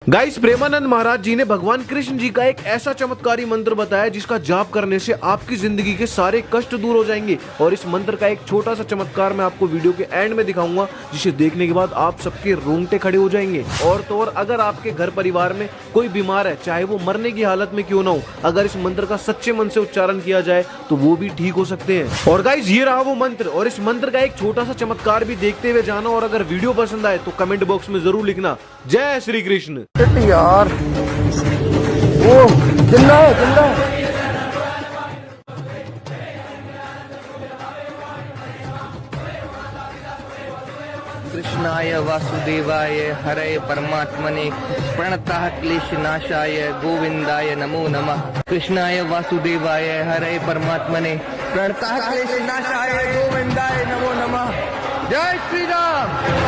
Guys, Premanand Maharaj जी ने भगवान कृष्ण जी का एक ऐसा चमत्कारी मंत्र बताया जिसका जाप करने से आपकी जिंदगी के सारे कष्ट दूर हो जाएंगे। और इस मंत्र का एक छोटा सा चमत्कार मैं आपको वीडियो के एंड में दिखाऊंगा, जिसे देखने के बाद आप सबके रोंगटे खड़े हो जाएंगे। और तो और अगर आपके घर परिवार में कोई बीमार है, चाहे वो मरने की हालत में क्यों ना हो, अगर इस मंत्र का सच्चे मन से उच्चारण किया जाए तो वो भी ठीक हो सकते हैं। और गाइस, ये रहा वो मंत्र, और इस मंत्र का एक छोटा सा चमत्कार भी देखते हुए जाना। और अगर वीडियो पसंद आए तो कमेंट बॉक्स में जरूर लिखना जय श्री कृष्ण। यार वो जिल्ला है, जिल्ला है। कृष्णाय वासुदेवाय हरे परमात्मने प्रणतः क्लेशनाशाय गोविंदाय नमो नमः। कृष्णाय वासुदेवाय हरे परमात्मने प्रणतः क्लेशनाशाय गोविंदाय नमो नमः। जय श्री राम।